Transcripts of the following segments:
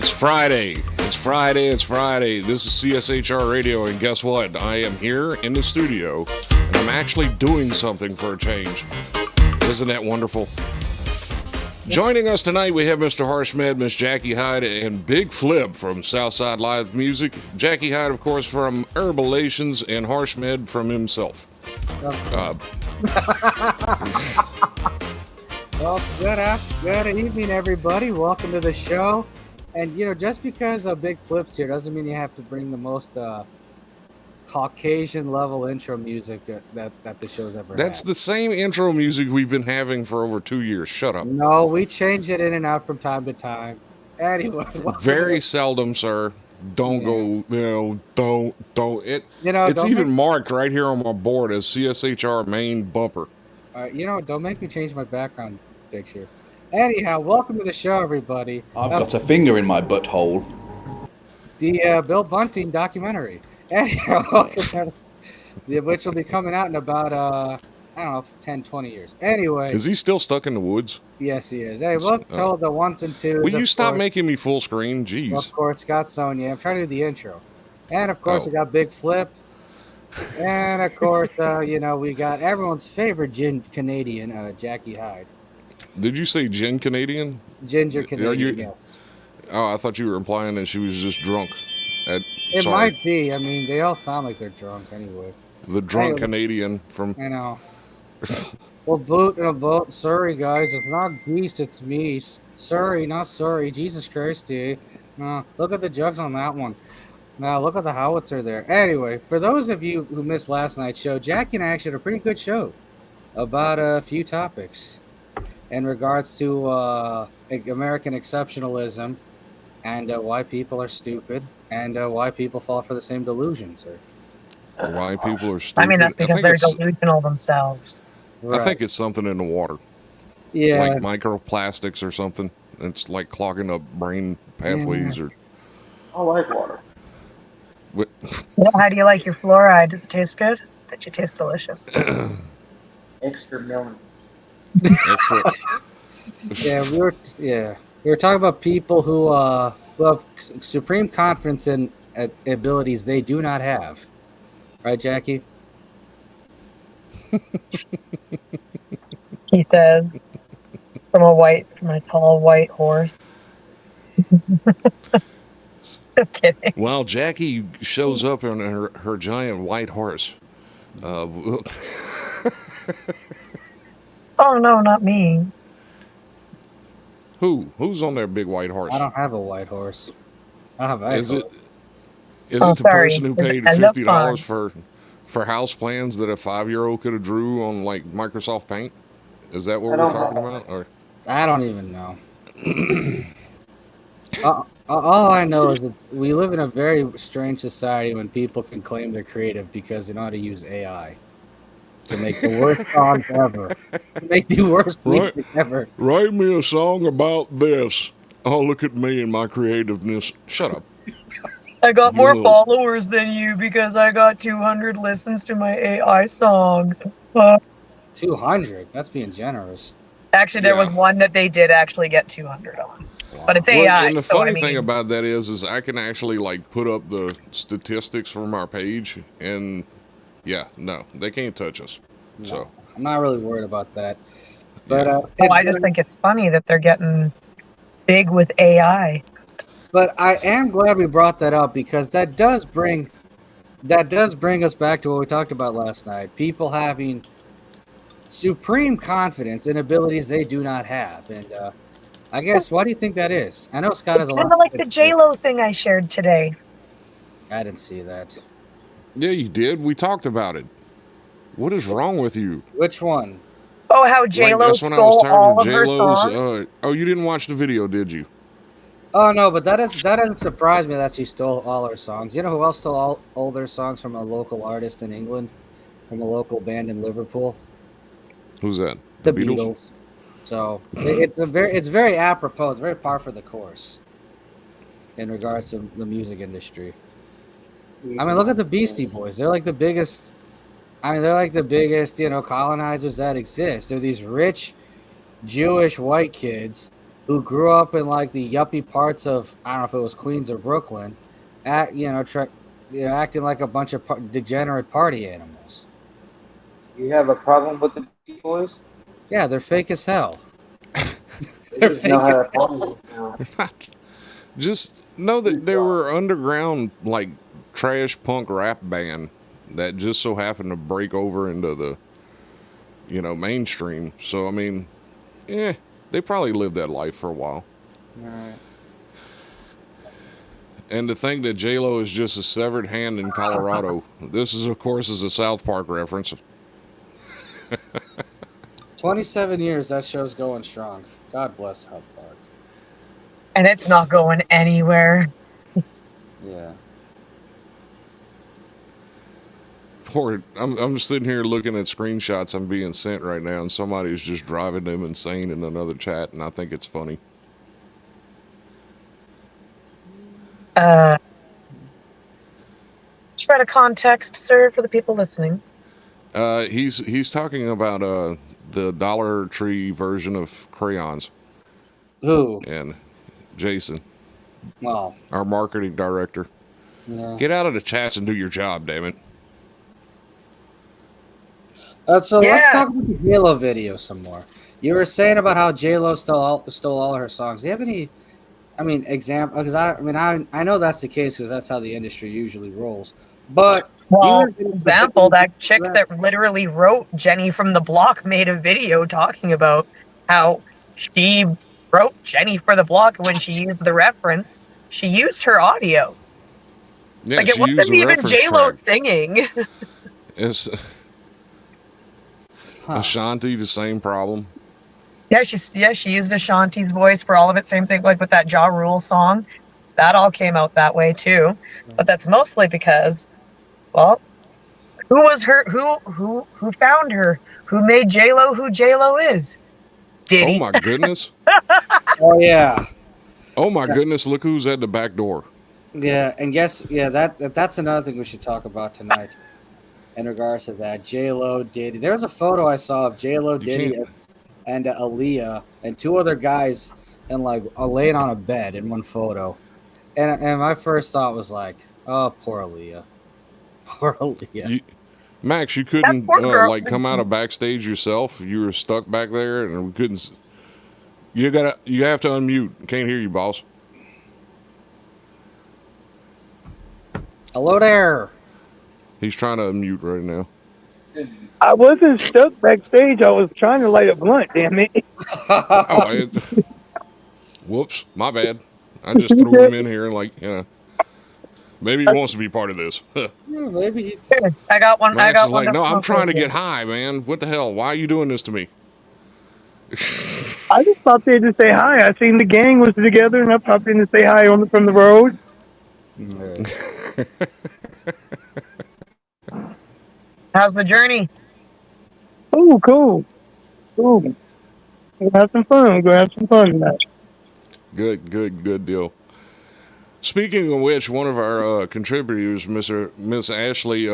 It's Friday. It's Friday. It's Friday. This is CSHR Radio, and guess what? I am here in the studio, and I'm actually doing something for a change. Isn't that wonderful? Joining us tonight, we have Mr. Harshmed, Miss Jackie Hyde, and Big Flip from Southside Live Music. Jackie Hyde, of course, from Herbalations, and Harshmed from himself. Well, good evening, everybody. Welcome to the show. And, you know, just because a Big Flip's here doesn't mean you have to bring the most Caucasian-level intro music that the show's ever had. That's the same intro music we've been having for over 2 years. Shut up. No, we change it in and out from time to time. Anyway. Very seldom, sir. Don't go, don't. It's don't even marked right here on my board as CSHR main bumper. Don't make me change my background picture. Anyhow, welcome to the show, everybody. I've got a finger in my butthole. The Bill Bunting documentary. Anyhow, which will be coming out in about, 10, 20 years. Anyway. Is he still stuck in the woods? Yes, he is. Hey, let's hold the ones and twos. Will you stop making me full screen? Jeez. Of course, Scott Sonnier. I'm trying to do the intro. And, of course, we got Big Flip. And, of course, we got everyone's favorite gin Canadian, Jackie Hyde. Did you say gin Canadian? Ginger Canadian, yes. Oh, I thought you were implying that she was just drunk. It might be. I mean, they all sound like they're drunk anyway. The drunk Canadian from... I know. Well, boot in a boat. Sorry, guys. It's not geese, it's meese. Sorry, not sorry. Jesus Christ, dude. Look at the jugs on that one. Now, look at the howitzer there. Anyway, for those of you who missed last night's show, Jackie and I actually had a pretty good show about a few topics in regards to American exceptionalism and why people are stupid and why people fall for the same delusions. Or why people are stupid. I mean, that's because they're delusional themselves. Right. I think it's something in the water. Yeah. Like microplastics or something. It's like clogging up brain pathways. Yeah. Or. I like water. Well, how do you like your fluoride? Does it taste good? Bet you taste delicious. Extra million. We were talking about people who have supreme confidence in abilities they do not have, right, Jackie? He said, from a tall white horse. Just kidding. Well, Jackie shows up on her giant white horse. Oh no, not me. Who's on their big white horse? I don't have a white horse. I have a Is it the person who paid $50 for house plans that a 5-year-old could have drew on like Microsoft Paint? Is that what we're talking about? Or I don't even know. All I know is that we live in a very strange society when people can claim they're creative because they know how to use AI to make the worst songs ever. To make the worst music ever. Write me a song about this. Oh, look at me and my creativeness. Shut up. I got more followers than you because I got 200 listens to my AI song. 200? That's being generous. Actually, there was one that they did actually get 200 on. Wow. But it's AI. And the funny thing about that is I can actually like put up the statistics from our page, and they can't touch us. No, so I'm not really worried about that. But I just think it's funny that they're getting big with AI. But I am glad we brought that up because that does bring us back to what we talked about last night. People having supreme confidence in abilities they do not have, and I guess, why do you think that is? I know Scott has a lot. It's kind of like the J-Lo thing I shared today. I didn't see that. Yeah, you did. We talked about it. What is wrong with you? Which one? Oh, how J-Lo stole all of her songs? You didn't watch the video, did you? Oh, no, but that doesn't surprise me that she stole all her songs. You know who else stole all their songs from a local artist in England? From a local band in Liverpool? Who's that? The Beatles. So it's very apropos. It's very par for the course in regards to the music industry. I mean, look at the Beastie Boys. They're like the biggest. Colonizers that exist. They're these rich Jewish white kids who grew up in like the yuppie parts of, I don't know if it was Queens or Brooklyn, acting like a bunch of degenerate party animals. You have a problem with the Beach Boys? Yeah, they're fake as hell. They They're just know fake how as to hell. party now. Just know that they were underground, like trash punk rap band that just so happened to break over into the, mainstream. So I mean, they probably lived that life for a while. Right. And to think that J-Lo is just a severed hand in Colorado. This is, of course, is a South Park reference. 27 years, that show's going strong. God bless South Park. And it's not going anywhere. Yeah. I'm sitting here looking at screenshots I'm being sent right now, and somebody's just driving them insane in another chat, and I think it's funny. Try to context, sir, for the people listening. He's talking about the Dollar Tree version of crayons. Who? And Jason, Well, our marketing director. yeah. Get out of the chats and do your job, damn it. So let's talk about the J-Lo video some more. You were saying about how J-Lo stole all her songs. Do you have any, example? Because I know that's the case because that's how the industry usually rolls. But well, example, that chick that literally wrote Jenny from the Block made a video talking about how she wrote Jenny for the Block. When she used the reference, she used her audio. Yeah, like it wasn't even J-Lo singing. It's Ashanti, the same problem. Yeah, she used Ashanti's voice for all of it. Same thing like with that Ja Rule song. That all came out that way too. But that's mostly because, well, who was her? Who found her? Who made J-Lo who J-Lo is? Diddy. Oh my goodness. Oh yeah. Oh my goodness! Look who's at the back door. Yeah, and that's another thing we should talk about tonight. In regards to that, J-Lo, Diddy. There was a photo I saw of J-Lo, Diddy, and Aaliyah, and two other guys, and like laying on a bed in one photo. And my first thought was like, oh, poor Aaliyah. Poor Aaliyah. Max, you couldn't come out of backstage yourself. You were stuck back there, and we couldn't. You have to unmute. Can't hear you, boss. Hello there. He's trying to unmute right now. I wasn't stuck backstage. I was trying to light a blunt, damn it. Whoops, my bad. I just threw him in here and maybe he wants to be part of this. Maybe I got one. Max I got is one. like, no, I'm trying to get high, man. What the hell? Why are you doing this to me? I just popped in to say hi. I seen the gang was together, and I popped in to say hi from the road. How's the journey? Oh, cool. We're gonna have some fun. Tonight. Good deal. Speaking of which, one of our contributors, Miss Ashley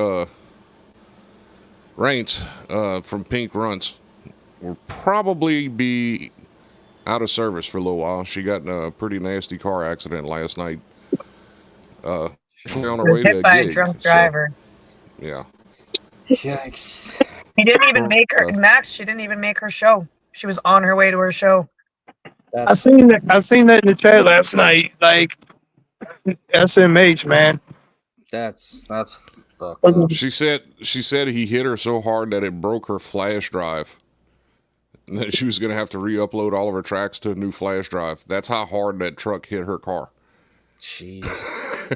Raints from Pink Runts, will probably be out of service for a little while. She got in a pretty nasty car accident last night. On her way to a by gig, a drunk driver. So, yeah. Yikes. He didn't even make her Max. She didn't even make her show. She was on her way to her show. I seen that in the chat last night. Like SMH, man. That's fucked up. She said he hit her so hard that it broke her flash drive. And that she was going to have to re-upload all of her tracks to a new flash drive. That's how hard that truck hit her car. Jeez.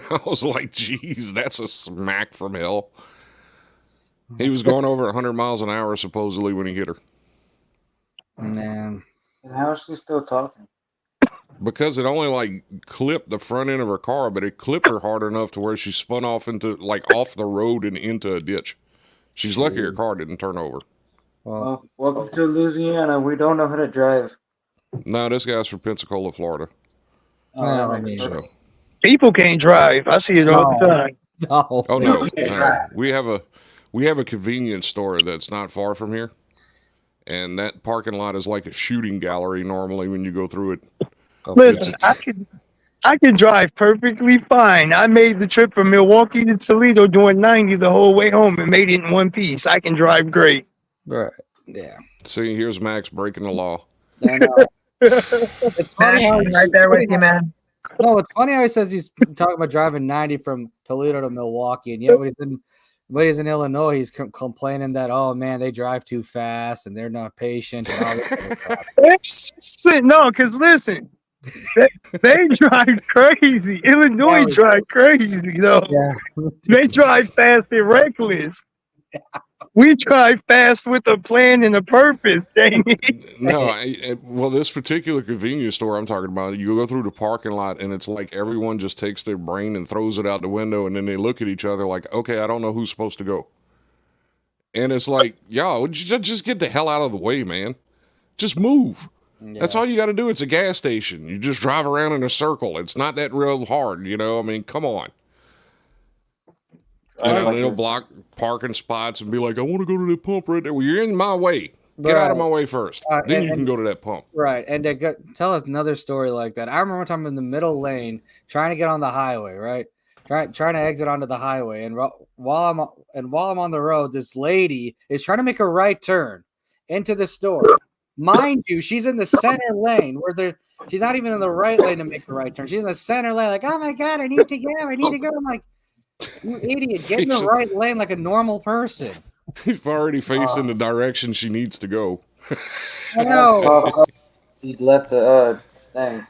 I was like, geez, that's a smack from hell. He was going over 100 miles an hour supposedly when he hit her. Man. And how is she still talking? Because it only clipped the front end of her car, but it clipped her hard enough to where she spun off into off the road and into a ditch. She's lucky her car didn't turn over. Well, welcome to Louisiana. We don't know how to drive. No, this guy's from Pensacola, Florida. So. People can't drive. I see it all the time. Oh no. We have a convenience store that's not far from here. And that parking lot is like a shooting gallery normally when you go through it. Listen, I can drive perfectly fine. I made the trip from Milwaukee to Toledo doing 90 the whole way home and made it in one piece. I can drive great. Right. Yeah. See, here's Max breaking the law. I know. It's funny Max, how I'm right there with you, man. No, it's funny how he says he's talking about driving 90 from Toledo to Milwaukee, and yet when he's in Illinois, he's complaining that, oh man, they drive too fast and they're not patient and all this kind of crap. No, because listen, they drive crazy. Illinois drive crazy, though. Yeah. They drive fast and reckless. We drive fast with a plan and a purpose, dang it. No, well, this particular convenience store I'm talking about, you go through the parking lot and it's like everyone just takes their brain and throws it out the window, and then they look at each other like, okay, I don't know who's supposed to go. And it's like, yo, just get the hell out of the way, man. Just move. Yeah. That's all you got to do. It's a gas station. You just drive around in a circle. It's not that real hard, you know? I mean, come on. You know, they'll block parking spots and be like, I want to go to the pump right there. Well, you're in my way. Get out of my way first. Then you can go to that pump. Right. And tell us another story like that. I remember one time I'm in the middle lane trying to get on the highway, right? Trying to exit onto the highway. And while I'm on the road, this lady is trying to make a right turn into the store. Mind you, she's in the center lane where she's not even in the right lane to make the right turn. She's in the center lane, like, oh my God, I need to go. I'm like, you idiot, get in the right lane like a normal person. He's already facing the direction she needs to go. I know. He left the thing.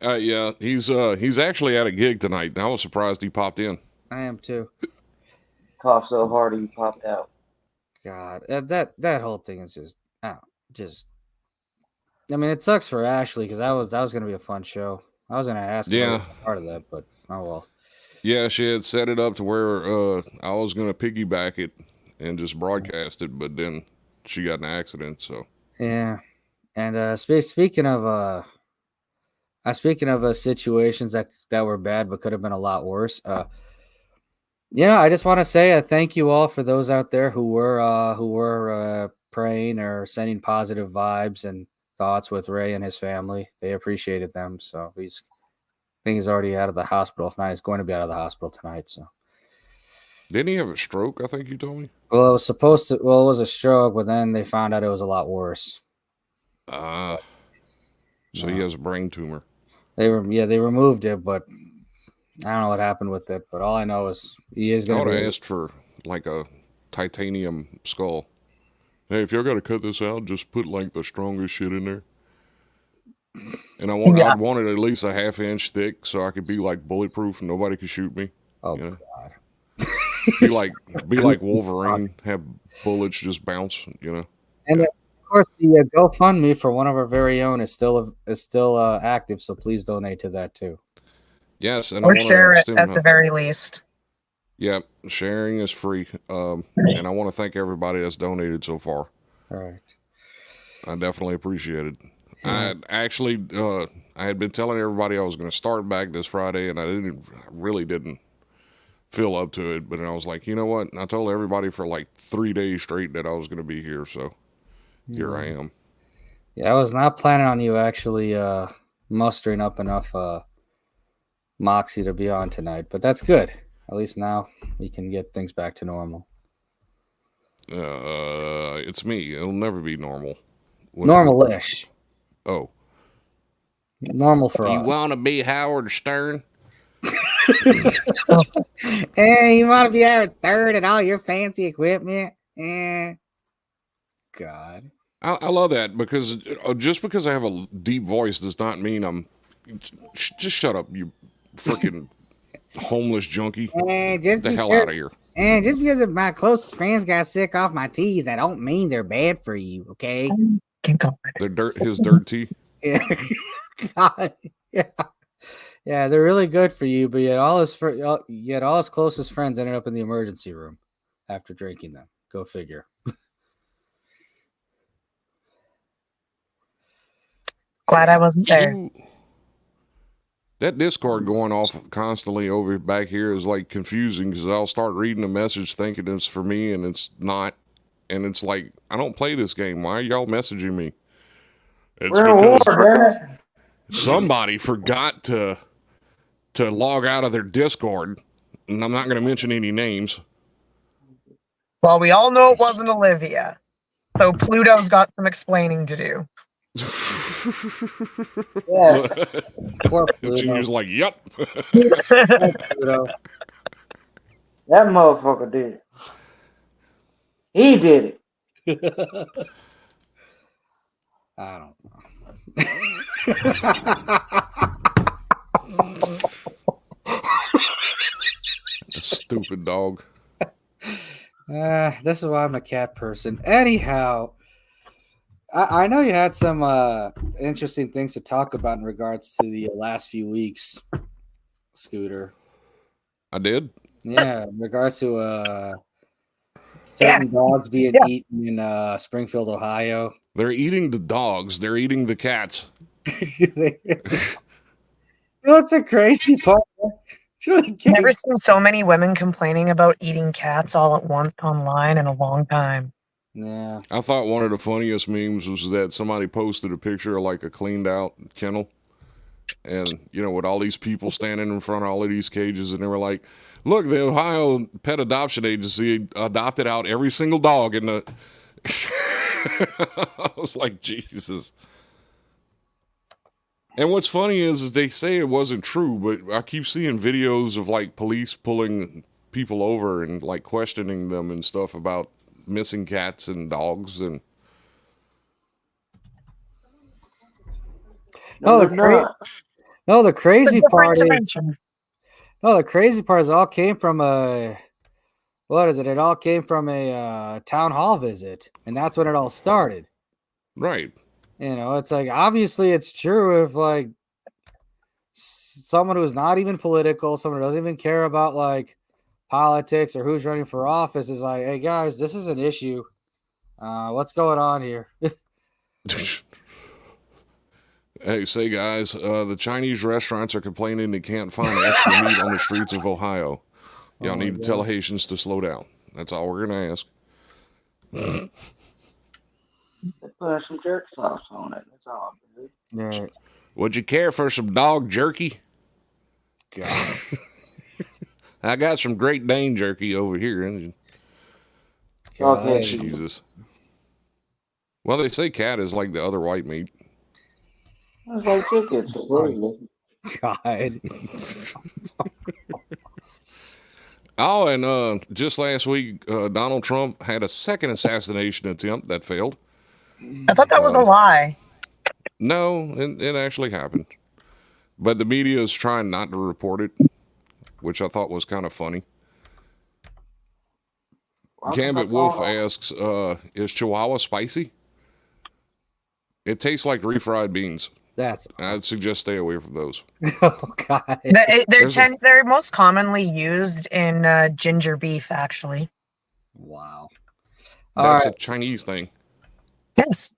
Yeah, he's actually at a gig tonight. I was surprised he popped in. I am too. Coughed so hard he popped out. God, that whole thing is just. I mean, it sucks for Ashley because that was going to be a fun show. I was going to ask her to be part of that, but oh well. Yeah, she had set it up to where I was going to piggyback it and just broadcast it, but then she got in an accident. So yeah, and speaking of situations that were bad but could have been a lot worse. I just want to say a thank you all for those out there who were praying or sending positive vibes and thoughts with Ray and his family. They appreciated them. So I think he's already out of the hospital. If not, he's going to be out of the hospital tonight. So didn't he have a stroke? I think you told me. Well, it was a stroke, but then they found out it was a lot worse. So he has a brain tumor. They removed it, but I don't know what happened with it. But all I know is he is going to. I would have asked for like a titanium skull. Hey, if y'all got to cut this out, just put like the strongest shit in there. And I wanted at least a half-inch thick so I could be like bulletproof and nobody could shoot me. Oh God! be like Wolverine, have bullets just bounce, you know. And of course, the GoFundMe for one of our very own is still active, so please donate to that too. Yes, and or share it at the very least. Yeah, sharing is free. And I want to thank everybody that's donated so far. All right. I definitely appreciate it. I had been telling everybody I was going to start back this Friday, and I really didn't feel up to it. But I was like, you know what? And I told everybody for like 3 days straight that I was going to be here. So here I am. Yeah, I was not planning on you actually mustering up enough moxie to be on tonight, but that's good. At least now we can get things back to normal. It's me. It'll never be normal. Normal-ish. Oh. Normal for us. You want to be Howard Stern? Hey, you want to be Howard Stern and all your fancy equipment? God. I love that because just because I have a deep voice does not mean I'm... Just shut up, you freaking homeless junkie. Get the hell out of here. And just because my closest friends got sick off my teas, that don't mean they're bad for you, okay? His dirt tea? Yeah. God. Yeah, they're really good for you, but yet all his closest friends ended up in the emergency room after drinking them. Go figure. Glad I wasn't there. Ooh. That Discord going off constantly over back here is like confusing because I'll start reading a message thinking it's for me and it's not. and it's like, I don't play this game. Why are y'all messaging me? It's We're in war, because damn it. somebody forgot to log out of their Discord, and I'm not going to mention any names. Well, we all know it wasn't Olivia. So Pluto's got some explaining to do. Yeah. Poor She Pluto. was like, "Yep." Poor Pluto. That motherfucker did it. He did it. I don't know. Stupid dog. This is why I'm a cat person. Anyhow, I know you had some interesting things to talk about in regards to the last few weeks, Scooter. I did. Yeah, in regards to certain dogs being eaten in Springfield, Ohio. They're eating the dogs. They're eating the cats. You know what's a crazy part? Never seen so many women complaining about eating cats all at once online in a long time. Yeah. I thought one of the funniest memes was that somebody posted a picture of like a cleaned out kennel, and with all these people standing in front of all of these cages, and they were like, "Look, the Ohio Pet Adoption Agency adopted out every single dog in the." I was like, Jesus. And what's funny is they say it wasn't true, but I keep seeing videos of like police pulling people over and like questioning them and stuff about missing cats and dogs and. No, the crazy part is. dimension. No, the crazy part is it all came from a. What is it? It all came from a town hall visit, and that's when it all started. Right. It's like obviously it's true if like someone who's not even political, someone who doesn't even care about like politics or who's running for office is like, hey guys, this is an issue. What's going on here? Hey, say guys, the Chinese restaurants are complaining they can't find extra meat on the streets of Ohio. Y'all need to tell Haitians to slow down. That's all we're gonna ask. They put some jerk sauce on it. That's all, dude. Right. Would you care for some dog jerky? God. I got some Great Dane jerky over here. Okay. Jesus. Well, they say cat is like the other white meat. It's like chicken, supposedly. God. Oh, and just last week, Donald Trump had a second assassination attempt that failed. I thought that was a lie. No, it actually happened. But the media is trying not to report it, which I thought was kind of funny. Gambit Wolf asks, is Chihuahua spicy? It tastes like refried beans. I'd suggest stay away from those. Oh, God. They're most commonly used in ginger beef, actually. Wow. That's a Chinese thing. Yes.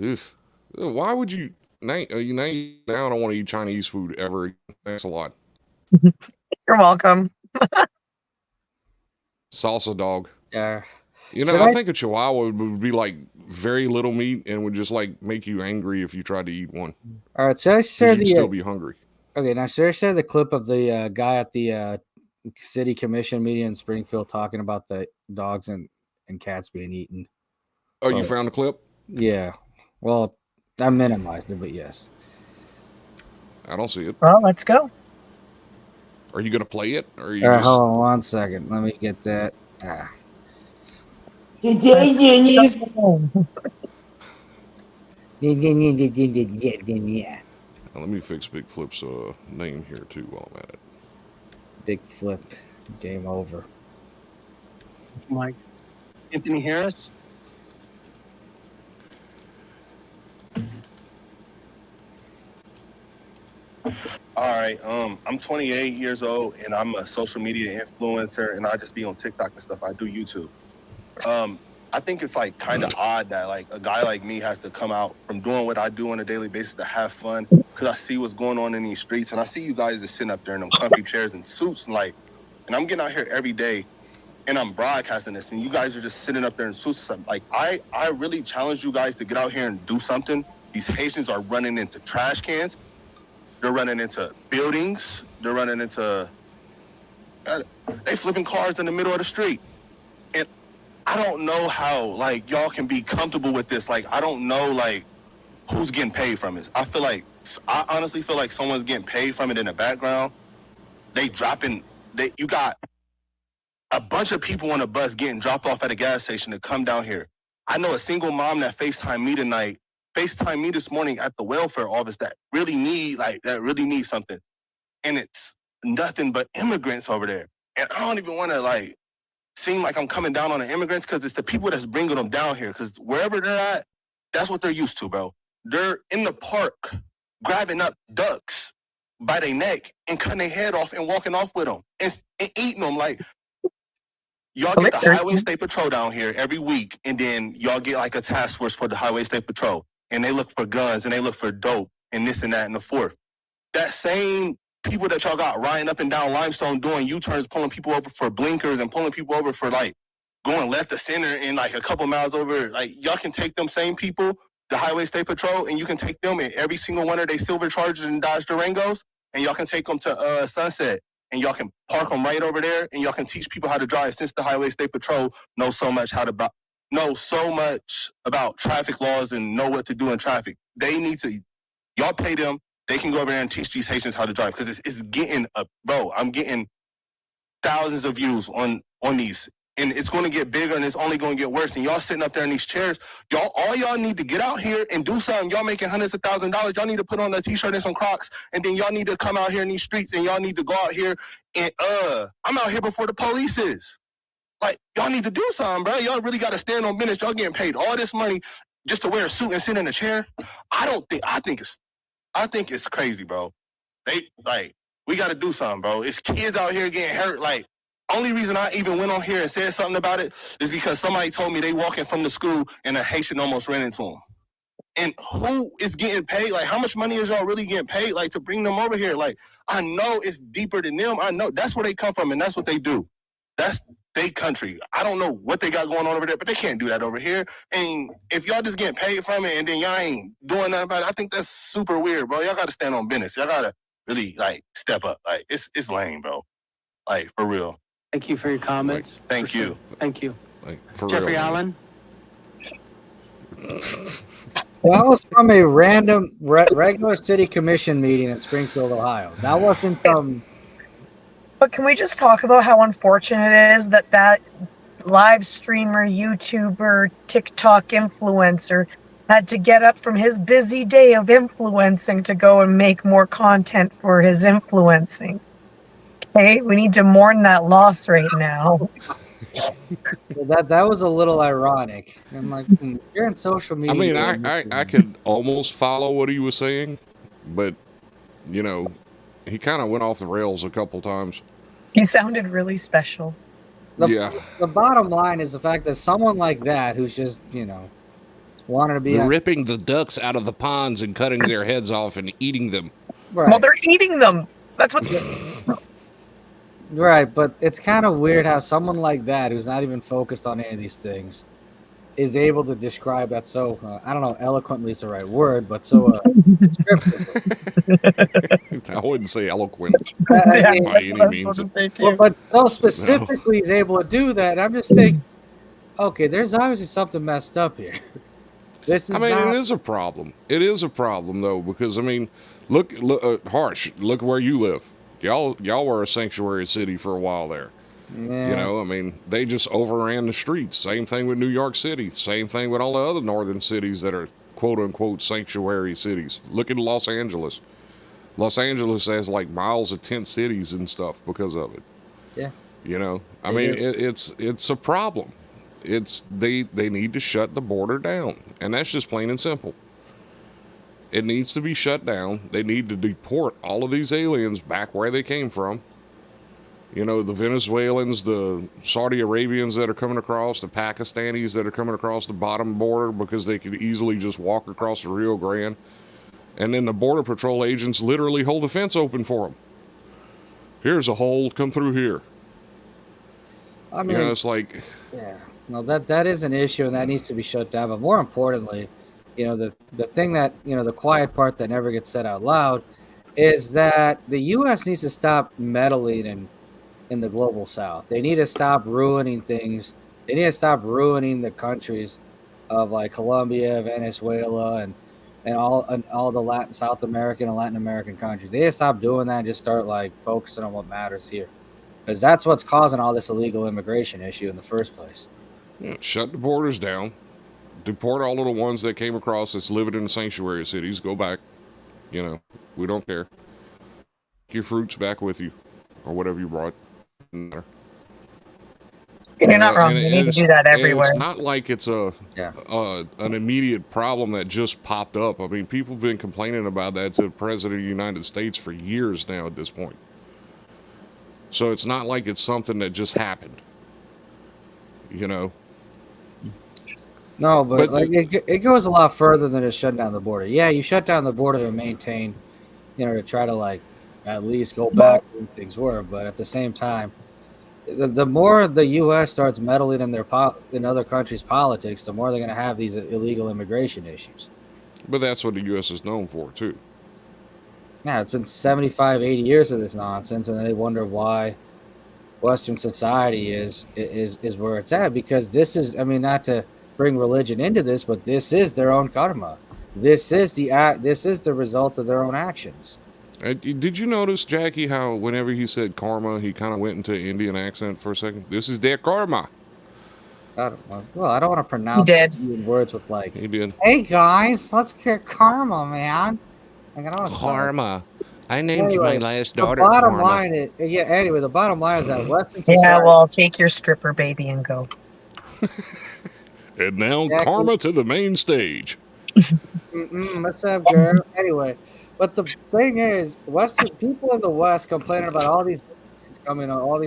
Oof. Why would you? Now I don't want to eat Chinese food ever again. Thanks a lot. You're welcome. Salsa dog. Yeah. I think a Chihuahua would be like very little meat and would just like make you angry if you tried to eat one. All right, should I share you'd still be hungry. Okay, now should I share the clip of the guy at the city commission meeting in Springfield talking about the dogs and cats being eaten? Oh, you found the clip? Yeah. Well, I minimized it, but yes. I don't see it. Well, let's go. Are you gonna play it, or are you Hold on 1 second. Let me get that. Let me fix Big Flip's name here too while I'm at it. Big Flip, game over. Mike, Anthony Harris. All right. I'm 28 years old and I'm a social media influencer and I just be on TikTok and stuff. I do YouTube. I think it's like kind of odd that like a guy like me has to come out from doing what I do on a daily basis to have fun because I see what's going on in these streets and I see you guys just sitting up there in them comfy chairs and suits and I'm getting out here every day and I'm broadcasting this, and you guys are just sitting up there in suits or something. Like, I really challenge you guys to get out here and do something. These Haitians are running into trash cans. They're running into buildings. They're running into... they flipping cars in the middle of the street. And I don't know how, like, y'all can be comfortable with this. Like, I don't know, like, who's getting paid from it. I honestly feel like someone's getting paid from it in the background. You got a bunch of people on a bus getting dropped off at a gas station to come down here. I know a single mom that FaceTimed me this morning at the welfare office that really need something. And it's nothing but immigrants over there. And I don't even want to, like, seem like I'm coming down on the immigrants, because it's the people that's bringing them down here. Because wherever they're at, that's what they're used to, bro. They're in the park grabbing up ducks by their neck and cutting their head off and walking off with them and eating them. Like, y'all get the Highway State Patrol down here every week, and then y'all get like a task force for the Highway State Patrol, and they look for guns and they look for dope and this and that and the fourth. That same people that y'all got riding up and down Limestone doing U-turns, pulling people over for blinkers and pulling people over for, like, going left to center and, like, a couple miles over. Like, y'all can take them same people, the Highway State Patrol, and you can take them in every single one of their silver Chargers and Dodge Durangos, and y'all can take them to Sunset, and y'all can park them right over there, and y'all can teach people how to drive, since the Highway State Patrol knows so much about traffic laws and know what to do in traffic. Y'all pay them. They can go over there and teach these Haitians how to drive, because it's getting bro. I'm getting thousands of views on these, and it's going to get bigger, and it's only going to get worse. And y'all sitting up there in these chairs, all y'all need to get out here and do something. Y'all making hundreds of thousands of dollars. Y'all need to put on a t-shirt and some Crocs, and then y'all need to come out here in these streets, and y'all need to go out here and I'm out here before the police is. Like, y'all need to do something, bro. Y'all really got to stand on business. Y'all getting paid all this money just to wear a suit and sit in a chair. I think it's crazy, bro. We got to do something, bro. It's kids out here getting hurt. Like, only reason I even went on here and said something about it is because somebody told me they walking from the school and a Haitian almost ran into them. And who is getting paid? Like, how much money is y'all really getting paid, like, to bring them over here? Like, I know it's deeper than them. I know that's where they come from, and that's what they do. That's their country. I don't know what they got going on over there, but they can't do that over here. And if y'all just getting paid from it and then y'all ain't doing nothing about it, I think that's super weird, bro. Y'all got to stand on business. Y'all got to really, like, step up. Like, it's lame, bro. Like, for real. Thank you for your comments. Thank you. Thank you. Like, for Jeffrey real, Allen? That was from a random regular city commission meeting in Springfield, Ohio. That wasn't from... But can we just talk about how unfortunate it is that live streamer, YouTuber, TikTok influencer had to get up from his busy day of influencing to go and make more content for his influencing? Okay, we need to mourn that loss right now. That was a little ironic. I'm like, you're in social media. I mean, I could almost follow what he was saying, but, you know, he kind of went off the rails a couple times. You sounded really special. The bottom line is the fact that someone like that, who's just, you know, wanted to be... ripping the ducks out of the ponds and cutting their heads off and eating them. Right. Well, they're eating them. That's what... Right, but it's kind of weird how someone like that, who's not even focused on any of these things, is able to describe that so, I don't know, eloquently is the right word, but so descriptively. I wouldn't say eloquent by any means. But so specifically he's able to do that. I'm just thinking, okay, there's obviously something messed up here. It is a problem. It is a problem, though, because, I mean, look, Harsh, look where you live. Y'all were a sanctuary city for a while there. Yeah. You know, I mean, they just overran the streets. Same thing with New York City. Same thing with all the other northern cities that are quote-unquote sanctuary cities. Look at Los Angeles. Los Angeles has, like, miles of tent cities and stuff because of it. Yeah. You know, I mean, it's a problem. They need to shut the border down, and that's just plain and simple. It needs to be shut down. They need to deport all of these aliens back where they came from. You know, the Venezuelans, the Saudi Arabians that are coming across, the Pakistanis that are coming across the bottom border because they could easily just walk across the Rio Grande. And then the Border Patrol agents literally hold the fence open for them. Here's a hole, come through here. I mean, it's like, yeah, no, that is an issue, and that needs to be shut down. But more importantly, the thing that the quiet part that never gets said out loud is that the U.S. needs to stop meddling in the global South. They need to stop ruining things. They need to stop ruining the countries of like Colombia, Venezuela, and all the South American and Latin American countries. They need to stop doing that and just start like focusing on what matters here, because that's what's causing all this illegal immigration issue in the first place. shut the borders down, deport all of the ones that came across that's living in the sanctuary cities. Go back. We don't care. Take your fruits back with you, or whatever you brought. You're not wrong. You need to do that everywhere. It's not like it's an immediate problem that just popped up. I mean, people have been complaining about that to the President of the United States for years now at this point. So it's not like it's something that just happened. No, but like it goes a lot further than just shutting down the border. Yeah, you shut down the border to maintain, to try to like at least go back to where things were. But at the same time, the more the U.S. starts meddling in other countries' politics, the more they're going to have these illegal immigration issues. But that's what the U.S. is known for, too. Yeah, it's been 75, 80 years of this nonsense, and they wonder why Western society is where it's at. Because this is, I mean, not to bring religion into this, but this is their own karma. This is the result of their own actions. Did you notice, Jackie, how whenever he said karma, he kind of went into Indian accent for a second? This is their karma. I don't know. Well, I don't want to pronounce Indian words with like, he did. Hey guys, let's get karma, man. Like, Karma. I named my last daughter. The bottom line is, anyway, the bottom line is that Western society. Yeah, well, take your stripper baby and go. And now karma to the main stage. What's up, girl? Anyway. But the thing is, Western people in the West complaining about all these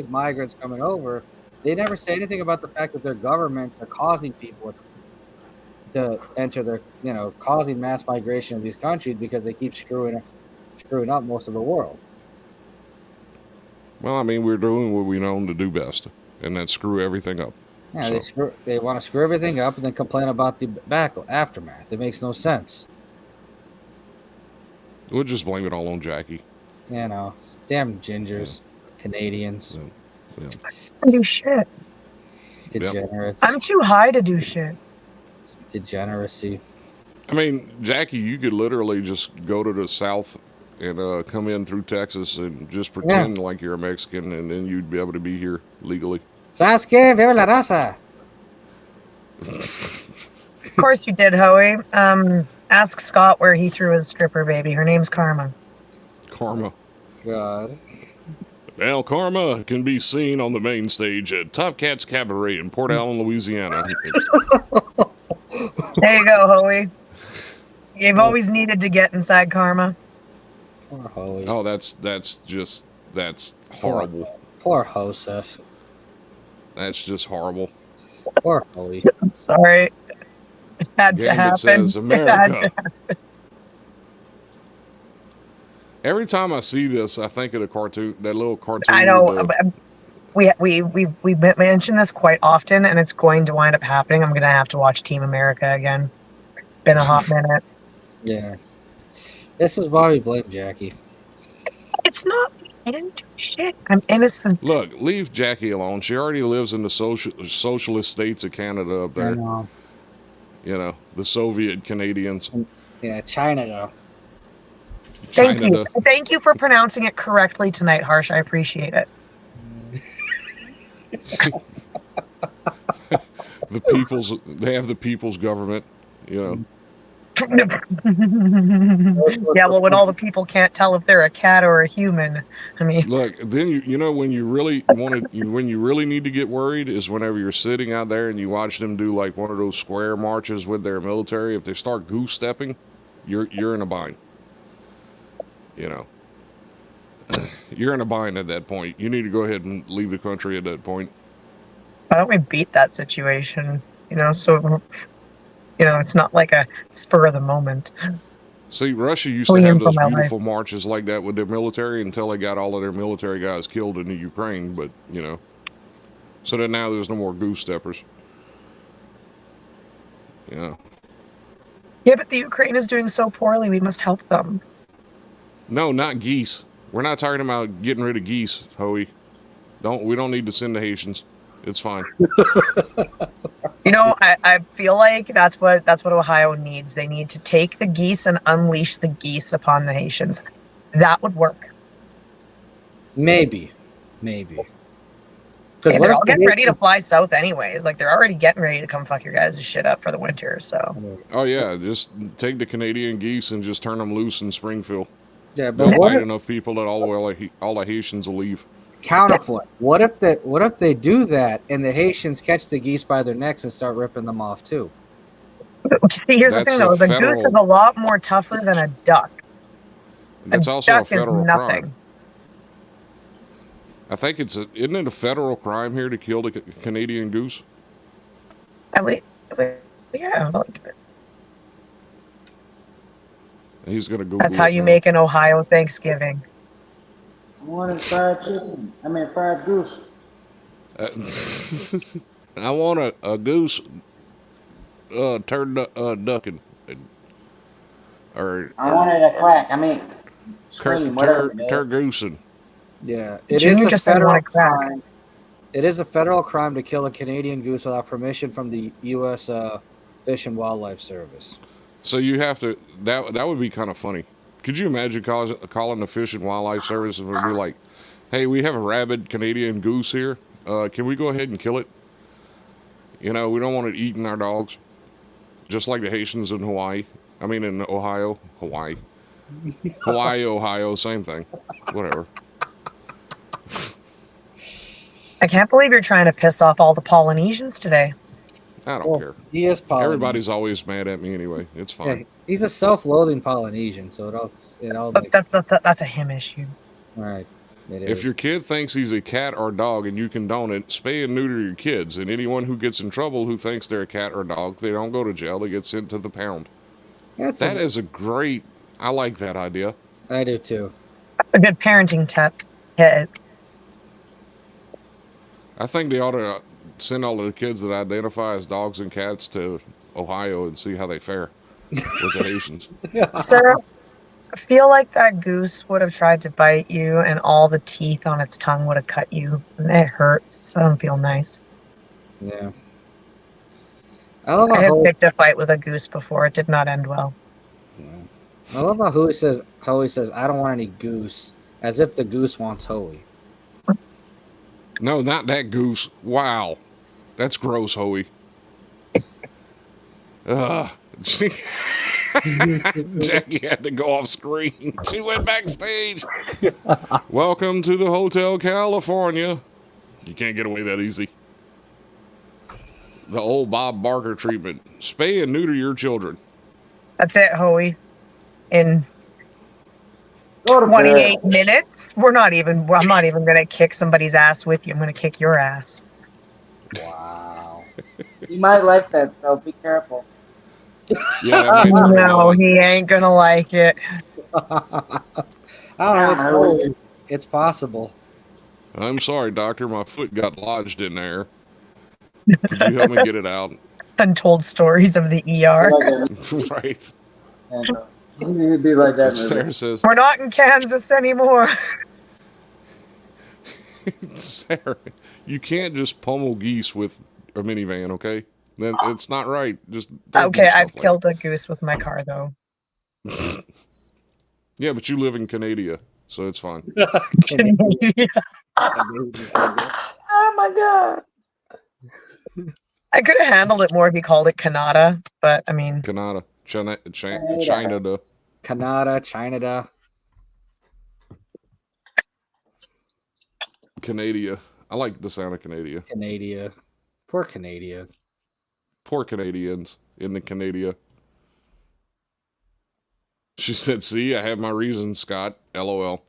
migrants coming over. They never say anything about the fact that their governments are causing people to enter their, causing mass migration of these countries because they keep screwing up most of the world. Well, I mean, we're doing what we know to do best, and that's screw everything up. Yeah, so. They want to screw everything up and then complain about the aftermath. It makes no sense. We'll just blame it all on Jackie. Damn gingers, Canadians. Yeah. I do shit. Degenerates. I'm too high to do shit. Degeneracy. I mean, Jackie, you could literally just go to the South and come in through Texas and just pretend like you're a Mexican, and then you'd be able to be here legally. Sasuke, viva la raza. Of course you did, Hoey. Ask Scott where he threw his stripper baby. Her name's Karma. Karma. God. Now, Karma can be seen on the main stage at Top Cats Cabaret in Port Allen, Louisiana. There you go, Hoey. You've always needed to get inside Karma. Poor Hoey. Oh, that's horrible. Poor Joseph. That's just horrible. Poor Hoey. I'm sorry. It had to happen. Says America. Every time I see this, I think of the cartoon, that little cartoon. I know. We mention this quite often, and it's going to wind up happening. I'm going to have to watch Team America again. Been a hot minute. Yeah. This is why we blame Jackie. It's not. I didn't do shit. I'm innocent. Look, leave Jackie alone. She already lives in the socialist states of Canada up there. The Soviet Canadians. Yeah, China, though. Thank you. Thank you for pronouncing it correctly tonight, Harsh. I appreciate it. They have the people's government, Yeah, well, when all the people can't tell if they're a cat or a human, I mean. Look, then when you really when you really need to get worried is whenever you're sitting out there and you watch them do like one of those square marches with their military. If they start goose stepping, you're in a bind. You're in a bind at that point. You need to go ahead and leave the country at that point. Why don't we beat that situation? So it's not like a spur of the moment. See, Russia used to have those beautiful marches like that with their military until they got all of their military guys killed in the Ukraine. But, so that now there's no more goose steppers. Yeah. Yeah, but the Ukraine is doing so poorly. We must help them. No, not geese. We're not talking about getting rid of geese, Hoey. We don't need to send the Haitians. It's fine. You know, I feel like that's what Ohio needs. They need to take the geese and unleash the geese upon the Haitians. That would work. Maybe. Yeah, they're all getting ready to fly south anyways. Like, they're already getting ready to come fuck your guys' shit up for the winter, so. Oh, yeah. Just take the Canadian geese and just turn them loose in Springfield. Yeah, but they'll bite enough people that all the Haitians will leave. Counterpoint. What if they do that and the Haitians catch the geese by their necks and start ripping them off too? See, here's the thing though, a goose is a lot more tougher than a duck. That's also a federal crime. I think isn't it a federal crime here to kill the Canadian goose? At least, yeah. He's gonna go. That's how you make an Ohio Thanksgiving. I wanted fried chicken. I mean fried goose. I want a goose ducking. Or I wanted a quack. I mean scream, turgoosing. Yeah, Junior just said want a crack. Crime. It is a federal crime to kill a Canadian goose without permission from the U.S. Fish and Wildlife Service. So you have to. That would be kind of funny. Could you imagine calling the Fish and Wildlife Service and be like, "Hey, we have a rabid Canadian goose here. Can we go ahead and kill it? You know, we don't want it eating our dogs, just like the Haitians in Hawaii. I mean, in Ohio, Hawaii, Ohio, same thing. Whatever." I can't believe you're trying to piss off all the Polynesians today. I don't care. He is Polynesian. Everybody's always mad at me anyway. It's fine. Yeah, he's a self-loathing Polynesian, so it all. But that's a him issue. All right. If your kid thinks he's a cat or dog and you condone it, spay and neuter your kids. And anyone who gets in trouble who thinks they're a cat or dog, they don't go to jail. They get sent to the pound. That is a great. I like that idea. I do too. A good parenting tip. Yeah. I think they ought to send all of the kids that identify as dogs and cats to Ohio and see how they fare with the Haitians. Sarah, I feel like that goose would have tried to bite you and all the teeth on its tongue would have cut you. And it hurts. I don't feel nice. Yeah. I had picked a fight with a goose before. It did not end well. I love how Hoey says, I don't want any goose, as if the goose wants Hoey. No, not that goose. Wow. That's gross, Hoey. Jackie had to go off screen. She went backstage. Welcome to the Hotel California. You can't get away that easy. The old Bob Barker treatment. Spay and neuter your children. That's it, Hoey. In 28 minutes? I'm not even going to kick somebody's ass with you. I'm going to kick your ass. Wow. You might like that, so be careful. Yeah, no, he ain't going to like it. I don't know. It's possible. I'm sorry, doctor. My foot got lodged in there. Could you help me get it out? Untold stories of the ER. Right. You'd be like that. Sarah says, we're not in Kansas anymore. Sarah, you can't just pummel geese with a minivan, okay? It's not right. Just okay, I've killed a goose with my car, though. Yeah, but you live in Canada, so it's fine. Oh my god! I could have handled it more if he called it Canada, but I mean, Canada, China, Canada, China, Canada. I like the sound of Canada. Canada, poor Canada. Poor Canadians in the Canada. She said, "See, I have my reasons, Scott. LOL."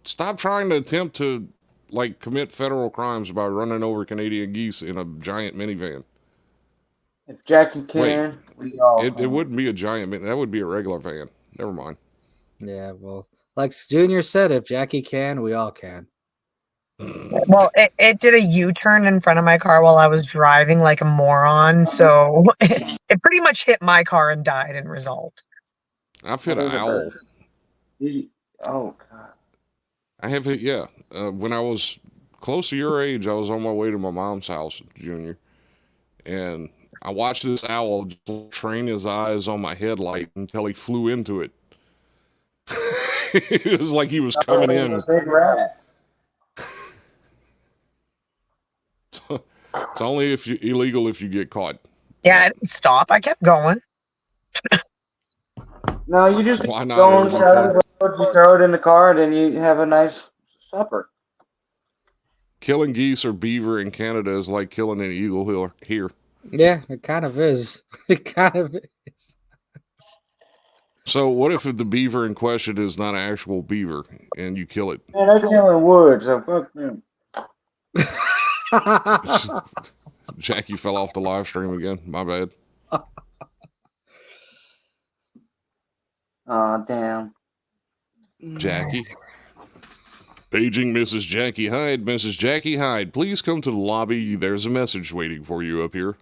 Stop trying to attempt to commit federal crimes by running over Canadian geese in a giant minivan. If Jackie can, we all it wouldn't be a giant. That would be a regular van. Never mind. Yeah, well, like Junior said, if Jackie can, we all can. Well, it did a U-turn in front of my car while I was driving like a moron. So it pretty much hit my car and died in result. I've hit an owl. Oh God. I have hit, yeah. When I was close to your age, I was on my way to my mom's house, Junior, and I watched this owl just train his eyes on my headlight until he flew into it. It was like he was coming in. Big rat. It's only illegal if you get caught. Yeah, I didn't stop. I kept going. No, you just Why not? go on It'll the be side of fun. the road, you throw it in the car, and then you have a nice supper. Killing geese or beaver in Canada is like killing an eagle here. Yeah, it kind of is. It kind of is. So what if the beaver in question is not an actual beaver and you kill it? Man, they're killing wood, so fuck them. Jackie fell off the live stream again. My bad. Aw, damn. Jackie. Paging Mrs. Jackie Hyde. Mrs. Jackie Hyde, please come to the lobby. There's a message waiting for you up here.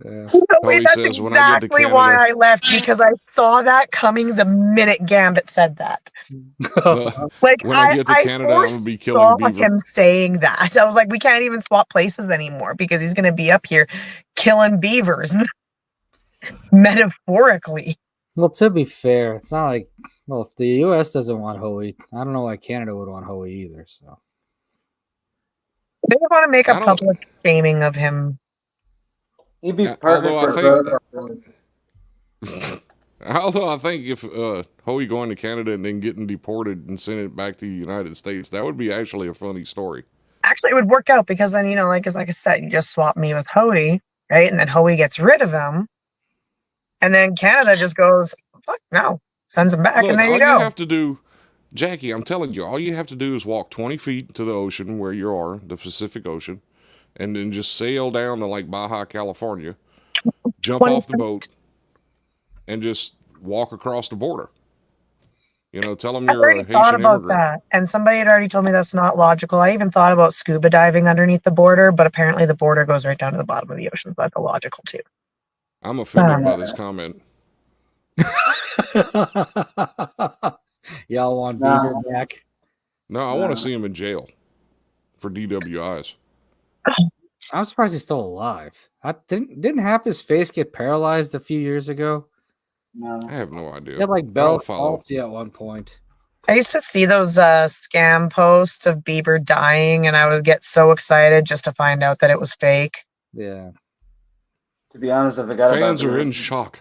Yeah. Tony That's says, when I get to exactly Canada, why I left, because I saw that coming the minute Gambit said that. Like, when I get to Canada, I'm going to be killing saw beaver. him saying that. I was like, we can't even swap places anymore because he's going to be up here killing beavers. Metaphorically. Well, to be fair, it's not like, well, if the U.S. doesn't want Hoey, I don't know why Canada would want Hoey either. So They want to make a I don't- public shaming of him. He'd be Although I perfect think- Although I think if Hoey going to Canada and then getting deported and sending it back to the United States, that would be actually a funny story. Actually, it would work out because then, like I said, you just swap me with Hoey, right? And then Hoey gets rid of him. And then Canada just goes, fuck no, sends him back, Look, and there all you go. you have to do, Jackie, I'm telling you, all you have to do is walk 20 feet to the ocean where you are, the Pacific Ocean, and then just sail down to like Baja, California, jump off the boat, and just walk across the border. Tell them I've you're a already thought Haitian about immigrant. that, and somebody had already told me that's not logical. I even thought about scuba diving underneath the border, but apparently the border goes right down to the bottom of the ocean, so that's illogical too. I'm offended by this comment. y'all want No. Beaver back? No, I want to see him in jail for DWIs. I'm surprised he's still alive. I didn't half his face get paralyzed a few years ago? No. I have no idea. He had like I Bell don't follow. palsy at one point. I used to see those scam posts of Bieber dying, and I would get so excited just to find out that it was fake. Yeah. To be honest, I forgot about Fans are the- in shock.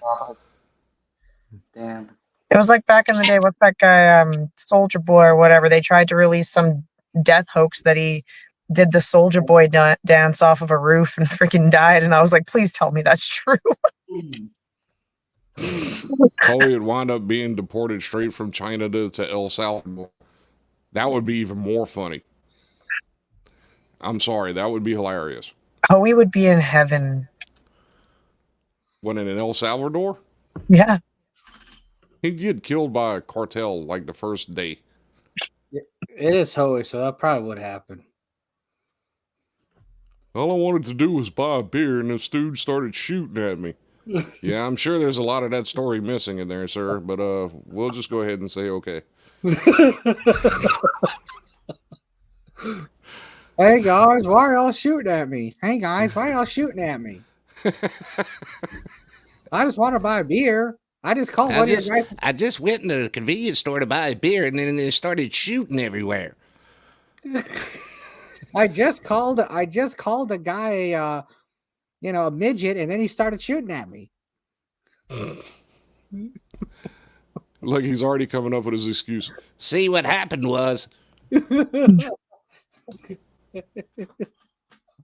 Damn. It was like back in the day, what's that guy, Soldier Boy or whatever, they tried to release some death hoax that he did the Soldier Boy dance off of a roof and freaking died, and I was like, please tell me that's true. Hoey would wind up being deported straight from China to El Salvador. That would be even more funny. I'm sorry, that would be hilarious. Hoey would be in heaven. When in El Salvador, Yeah. he'd get killed by a cartel like the first day. It is Hoey, so that probably would happen. All I wanted to do was buy a beer, and the stooge started shooting at me. Yeah, I'm sure there's a lot of that story missing in there, sir, but we'll just go ahead and say okay. Hey guys, why are y'all shooting at me? Hey guys, why are y'all shooting at me? I just want to buy a beer. I just called one of your guys. I just went into the convenience store to buy a beer, and then they started shooting everywhere. I just called a guy, a midget, and then he started shooting at me. Like he's already coming up with his excuse. See, what happened was,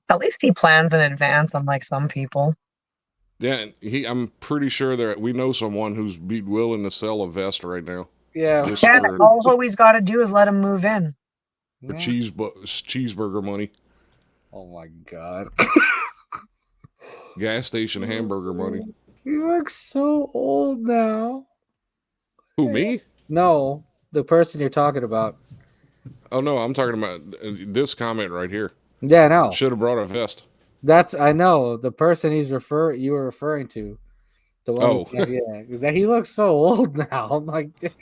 At least he plans in advance, unlike some people. Yeah, I'm pretty sure that we know someone who's be willing to sell a vest right now. Yeah. Just Yeah, for, all Hoey's got to do is let him move in. for Yeah. cheeseburger money. Oh my god. Gas station hamburger money. He looks so old now. Who, me? No, the person you're talking about. Oh no, I'm talking about this comment right here. Yeah, no. Should have brought a vest. I know the person you were referring to. The one. Oh. Yeah. He looks so old now. I'm like, damn.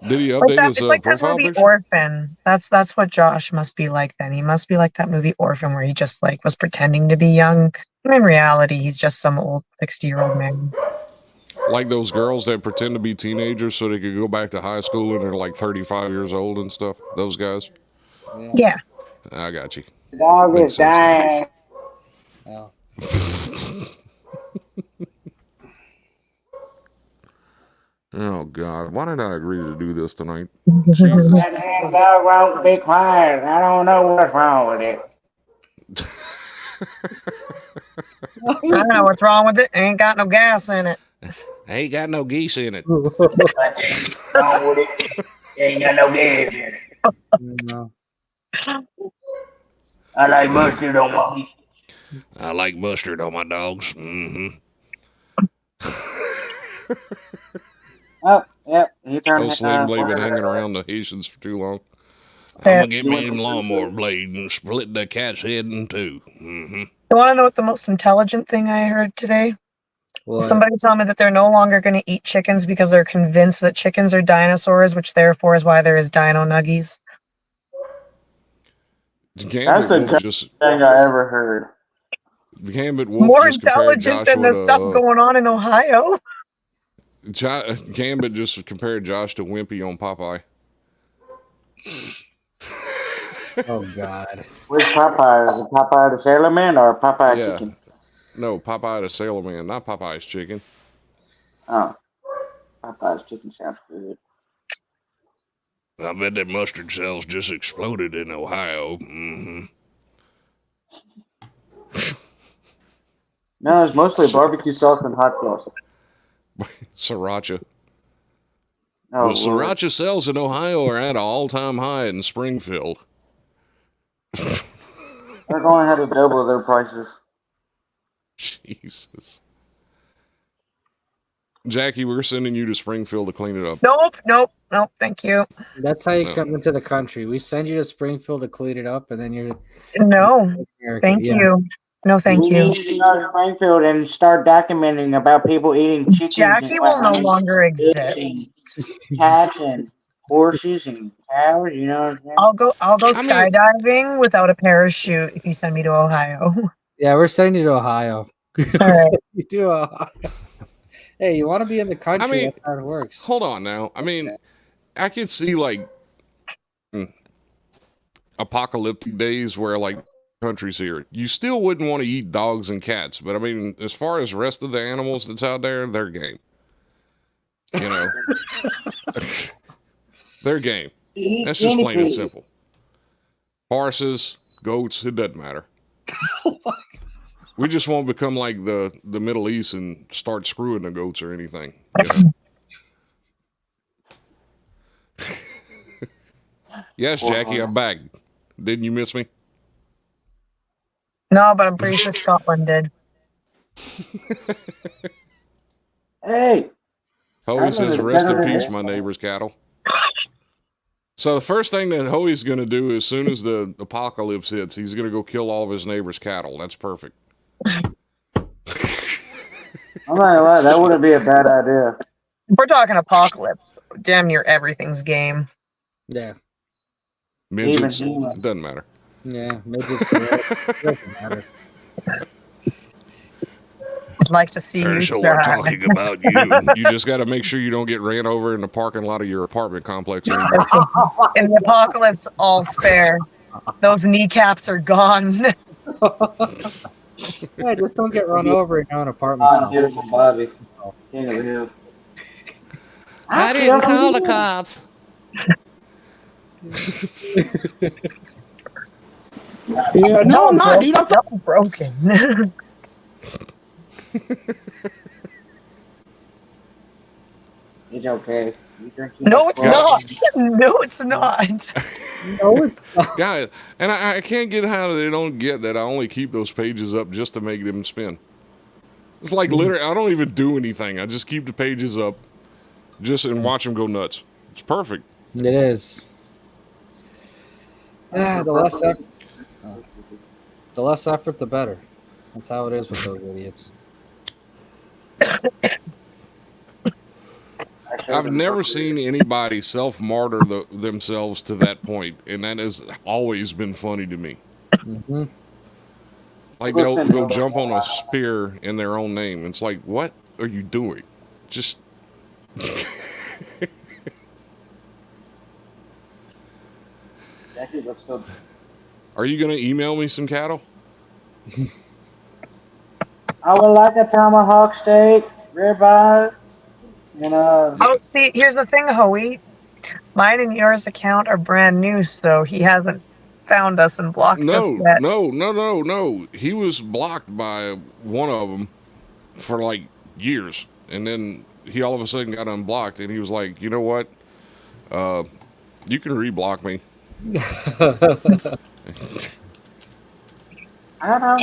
Did he Like update that, his it's like that profile movie picture? Orphan. That's what Josh must be like then. He must be like that movie Orphan where he just like was pretending to be young. And in reality, he's just some old 60-year-old man. Like those girls that pretend to be teenagers so they could go back to high school and they're like 35 years old and stuff. Those guys. Yeah. I got you. The dog Makes is sense now. dying. Oh. Oh God, why did I agree to do this tonight? That Jesus. damn dog won't be quiet. I don't know what's wrong with it. I don't know what's wrong with it. Ain't got no gas in it. Ain't got no geese in it. What's wrong with it? Ain't got no gas in it. No. I like mustard on my beef. I like mustard on my dogs. Mm-hmm. Oh, yep. He turned Those sling blade been hanging around the Haitians for too long. I'm gonna get me them lawnmower blade and split the cat's head in two. Mm-hmm. You want to know what the most intelligent thing I heard today? What? Somebody told me that they're no longer going to eat chickens because they're convinced that chickens are dinosaurs, which therefore is why there is dino nuggies. That's the best thing I ever heard. Gambit Wolf More just compared intelligent than Joshua the stuff to, going on in Ohio. Gambit just compared Josh to Wimpy on Popeye. Oh God. Which Popeye? Is it Popeye the Sailor Man or Popeye Yeah. Chicken? No, Popeye the Sailor Man, not Popeye's chicken. Oh. Popeye's Chicken sounds good. I bet that mustard cells just exploded in Ohio. Mm-hmm. No, it's mostly barbecue sauce and hot sauce. Sriracha. Oh, The sriracha sales in Ohio are at an all-time high in Springfield. they're going to have to double their prices. Jesus. Jackie, we're sending you to Springfield to clean it up. Nope. Thank you. That's how you No. come into the country. We send you to Springfield to clean it up, and then you're No, America. thank Yeah. you. No, thank We you. need to go to Springfield and start documenting about people eating chickens. Jackie and will no lions, longer pigs exist. and cats and horses and cows. You know what I'm saying? I'll go I mean- skydiving without a parachute if you send me to Ohio. Yeah, we're sending you to Ohio. All right. You do Ohio. Hey, you want to be in the country? I mean, that's how it works. Hold on now. I mean, I could see like apocalyptic days where like country's here. You still wouldn't want to eat dogs and cats, but I mean, as far as the rest of the animals that's out there, they're game. You know, they're game. That's just plain and simple. Horses, goats, it doesn't matter. We just won't become like the Middle East and start screwing the goats or anything. You know? Yes, Jackie, I'm back. Didn't you miss me? No, but I'm pretty sure Scotland did. Hey. Hoey says, rest in peace, my neighbor's cattle. So the first thing that Hoey's going to do as soon as the apocalypse hits, he's going to go kill all of his neighbor's cattle. That's perfect. I'm not gonna lie, that wouldn't be a bad idea. If we're talking apocalypse, damn near everything's game. Yeah. Midgets, Even humans. it doesn't matter. Yeah. Maybe it's doesn't matter. I'd like to see you Herschel, we're try. talking about you. You just got to make sure you don't get ran over in the parking lot of your apartment complex anymore. In the apocalypse, all's fair. Those kneecaps are gone. Yeah, just don't get run over in your own apartment. I'm beautiful Bobby. King of the hill. I didn't call the cops. Yeah, no, I'm not, dude. I'm Double broken. It's okay. You drink too No, much it's coffee. not. No, it's not. No, it's not. Guys, and I can't get how they don't get that I only keep those pages up just to make them spin. It's like literally, I don't even do anything. I just keep the pages up just and watch them go nuts. It's perfect. It is. Yeah, the less effort, the better. That's how it is with those idiots. I've never seen anybody self-martyr themselves to that point, and that has always been funny to me. Mm-hmm. Like they'll jump on a spear in their own name. It's like, what are you doing? Just Jackie, let's go. are you gonna email me some cattle? I would like a tomahawk steak, ribeye, and Oh, see, here's the thing, Hoey. Mine and yours account are brand new, so he hasn't found us and blocked us yet. No. He was blocked by one of them for like years, and then he all of a sudden got unblocked, and he was like, you know what? You can reblock me.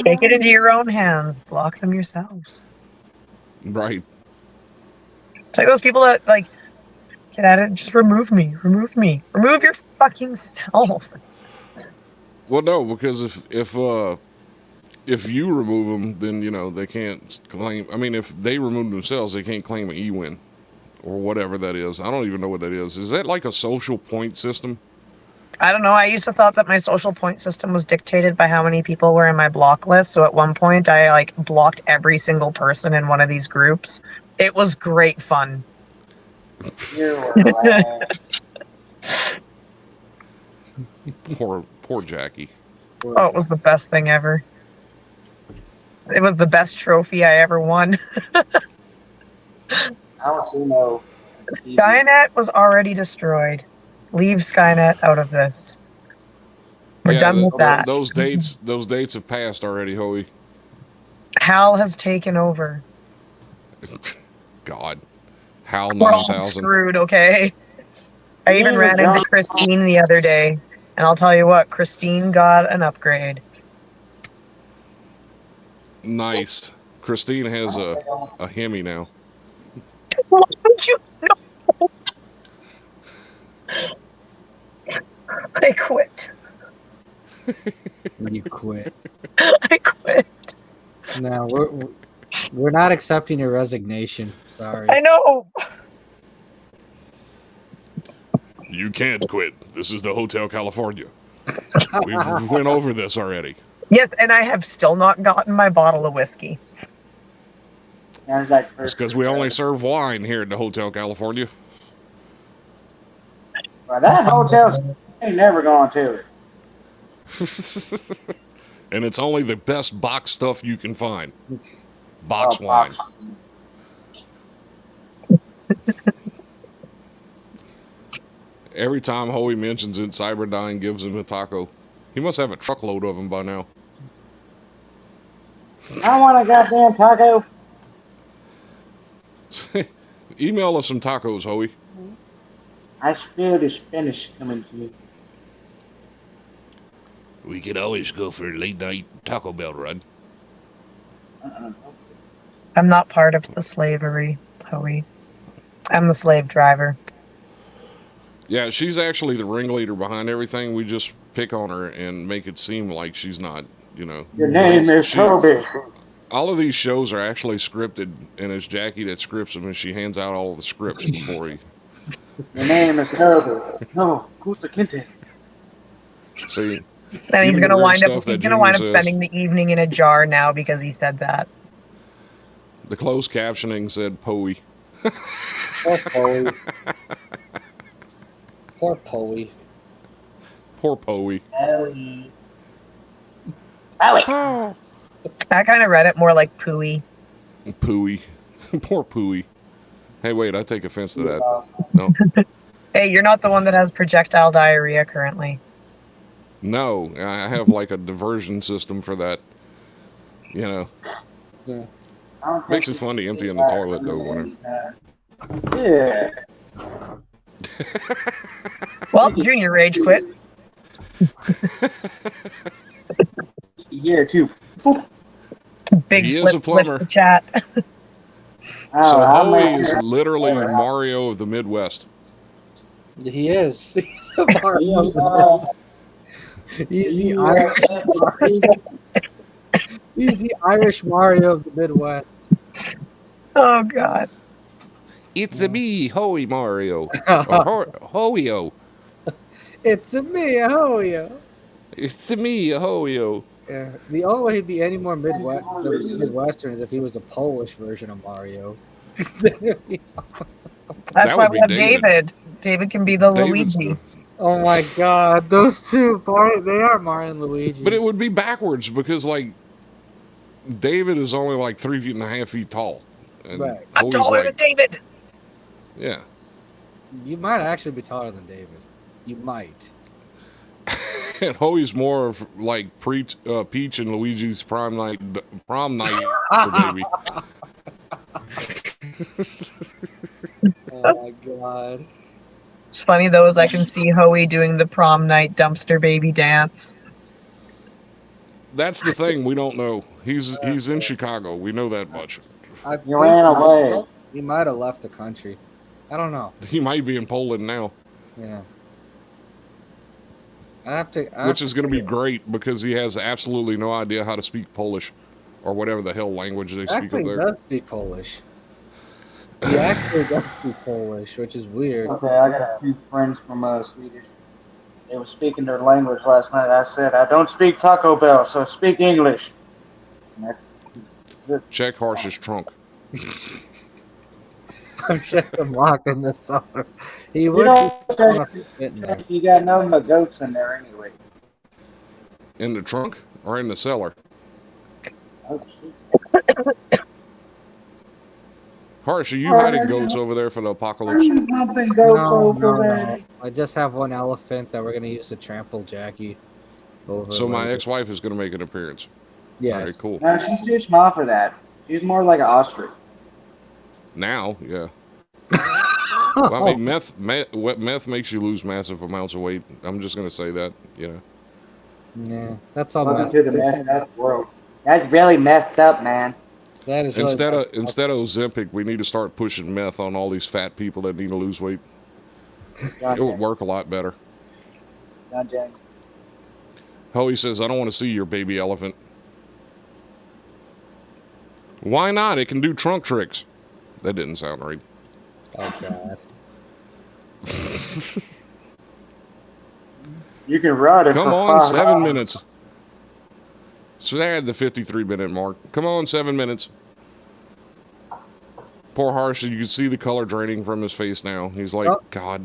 Take it into your own hands. Block them yourselves. Right. It's like those people that like get at it. Just remove me. Remove me. Remove your fucking self. Well, no, because if you remove them, then you know they can't claim. I mean, if they remove themselves, they can't claim an E-win or whatever that is. I don't even know what that is. Is that like a social point system? I don't know. I used to thought that my social point system was dictated by how many people were in my block list. So at one point, I like blocked every single person in one of these groups. It was great fun. Poor Jackie. Oh, it was the best thing ever. It was the best trophy I ever won. I don't know. Skynet was already destroyed. Leave Skynet out of this. We're done with that. Those dates have passed already, Hoey. Hal has taken over. God. Hal We're all 9000. screwed, okay? I even ran into Christine the other day, and I'll tell you what, Christine got an upgrade. Nice. Christine has a Hemi now. Why would you know? I quit. You quit. I quit. No, we're not accepting your resignation. Sorry. I know. You can't quit. This is the Hotel California. We went over this already. Yes, and I have still not gotten my bottle of whiskey. It's because we only serve wine here at the Hotel California. Well, that hotel ain't never going to. And it's only the best box stuff you can find. Box wine. Every time Hoey mentions it, Cyberdyne gives him a taco. He must have a truckload of them by now. I want a goddamn taco. Email us some tacos, Hoey. I feel the Spanish coming to me. We could always go for a late night Taco Bell run. I'm not part of the slavery, Hoey. I'm the slave driver. Yeah, she's actually the ringleader behind everything. We just pick on her and make it seem like she's not, you know. Your name is Toby. All of these shows are actually scripted, and it's Jackie that scripts them, and she hands out all of the scripts before he. Your name is Toby. No, Kusa Kinte. See. And he's gonna wind up. He's Gonna wind up spending the evening in a jar now because he said that. The closed captioning said Poey. Poor Poey. Poor Poey. Poor Poey. Poey. I kind of read it more like Pooey. Pooey. Poor Pooey. Hey, wait, I take offense to that. No. Hey, you're not the one that has projectile diarrhea currently. No, I have like a diversion system for that. You know. Yeah. Makes it fun to empty in the toilet, though, when Yeah. Well, Junior rage quit. Yeah, too. Big He is flip, a plumber. flip the chat. Oh, So I'm Hoey like, is literally Mario of the Midwest. He is. He's a Mario. He's the Irish Mario. He's the Irish Mario of the Midwest. Oh God. It's a me, Hoey Mario. Or Hoey-o. It's a me, Ahoyo. It's a me, Hoey-o. Yeah. The only way he'd be any more Midwestern is if he was a Polish version of Mario. That's That why would we be have David. David. David can be the David's Luigi. the- Oh my God, those two, they are Mario and Luigi. But it would be backwards because, like, David is only like 3.5 feet tall. And Right. I'm Hoey's taller than like, David. yeah. You might actually be taller than David. You might. And Hoey's more of like Peach and Luigi's prom night for baby. Oh my God. It's funny though, as I can see Hoey doing the prom night dumpster baby dance. That's the thing we don't know. He's in Chicago. We know that much. you ran away. He might have left the country. I don't know. He might be in Poland now, Yeah. which is going to be great because he has absolutely no idea how to speak Polish or whatever the hell language they speak Actually, up he there. does speak Polish. He actually does speak Polish, which is weird. Okay, I got a few friends from Swedish. They were speaking their language last night. I said, I don't speak Taco Bell, so speak English. Check Harsh's trunk. I'm checking lock in the summer. He You would don't be fun if he check, fit in there. you got no goats in there anyway. In the trunk or in the cellar? Oh, shoot. Harsh, are you hiding goats over there for the apocalypse? Pumping goats No, over no, there. no. I just have one elephant that we're gonna use to trample Jackie over. So my later. ex-wife is going to make an appearance. Yes. All right, cool. No, she's too small for that. She's more like an ostrich. Now, yeah. Well, I mean, meth makes you lose massive amounts of weight. I'm just going to say that, you know. Yeah, that's all. Welcome Messed to the messed up world. That's really messed up, man. That is really Instead messed up. of Ozempic, we need to start pushing meth on all these fat people that need to lose weight. It would work a lot better. John James. Hoey says, I don't want to see your baby elephant. Why not? It can do trunk tricks. That didn't sound right. Oh God. You can ride it. Come for on, $5. 7 minutes. So they had the 53-minute mark. Come on, 7 minutes. Poor Harsh, you can see the color draining from his face now. He's like, Oh. God.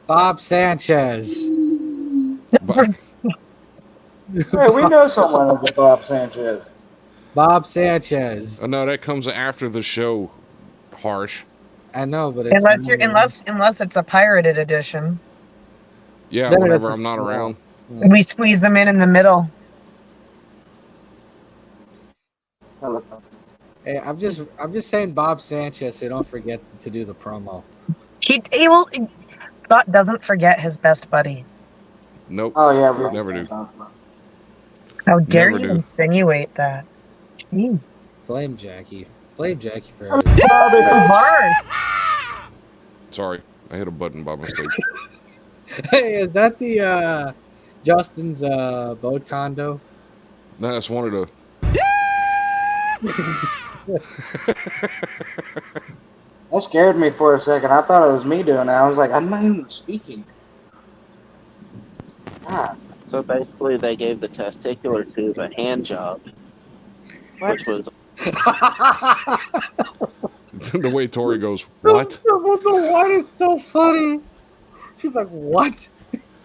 Bob Sanchez. Hey, we know someone like Bob Sanchez. Bob Sanchez. Oh, no, that comes after the show, Harsh. I know, but it's Unless it's a pirated edition. Yeah, Then whenever it's- I'm not around. We squeeze them in the middle. Hey, I'm just saying Bob Sanchez, so you don't forget to do the promo. He will. Scott doesn't forget his best buddy. Nope. Oh yeah, we Never do. How dare Never you do. insinuate that? Gee. Blame Jackie. Blame Jackie for everything. So hard. Sorry, I hit a button by mistake. Hey, is that the Justin's boat condo? No, that's one of the. That scared me for a second. I thought it was me doing it. I was like, I'm not even speaking. Ah, So basically, they gave the testicular tube a hand job, which was The way Tori goes, what? The what is so funny? She's like, what?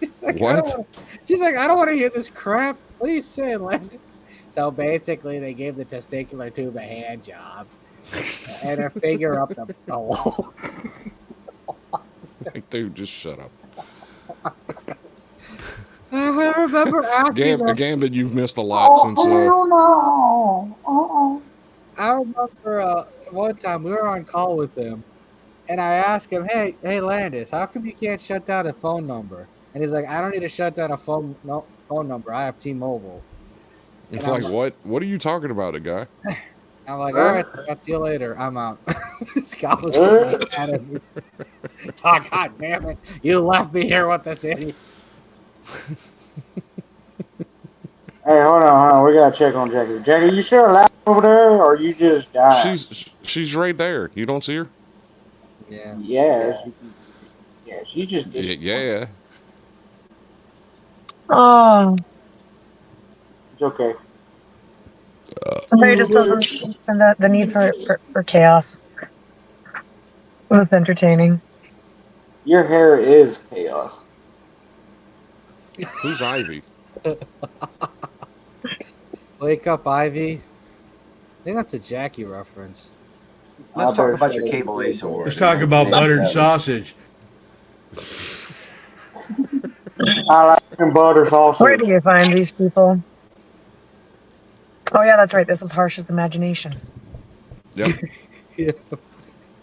She's like, What? She's like, I don't want to hear this crap. What are you saying, Landis? So basically, they gave the testicular tube a hand job and a finger up the hole. Dude, just shut up. I remember asking her, Gambit, you've missed a lot since. I remember one time we were on call with him, and I asked him, hey, Landis, how come you can't shut down a phone number? And he's like, I don't need to shut down a phone number. I have T-Mobile. It's And like, what? What are you talking about, a guy? I'm like, all right, I'll see you later. I'm out. Scott was just mad at me. Oh, God damn it. You left me here with this idiot. Hey, hold on. We gotta check on Jackie. Jackie, you still alive over there, or you just died? She's right there. You don't see her? Yeah. Yeah, she just Yeah. Oh, It's okay. somebody just doesn't understand the need for chaos. Well, it's entertaining. Your hair is chaos. Who's Ivy? Wake up, Ivy. I think that's a Jackie reference. Let's talk about your cable ace award. Let's talk about buttered sausage. I like them butter sausage. Where do you find these people? Oh yeah, that's right. This is Harsh's imagination. Yep.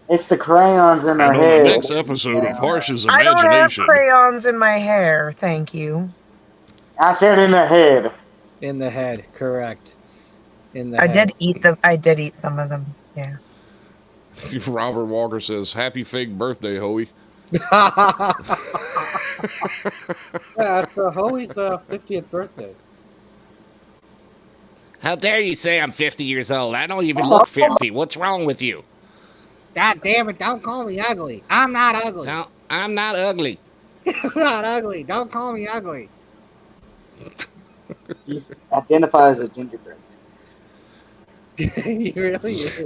It's the crayons in And her on the head. next episode of Harsh's I don't have Imagination. crayons in my hair, thank you. I said in the head. In the head, correct. In the I head. did eat them. I did eat some of them. Yeah. Robert Walker says, "Happy fake birthday, Hoey." Yeah, it's Hoey's 50th birthday. How dare you say I'm 50 years old? I don't even look 50. What's wrong with you? God damn it, don't call me ugly. I'm not ugly. No, I'm not ugly. I'm not ugly. Don't call me ugly. He identifies as a gingerbread. He really is.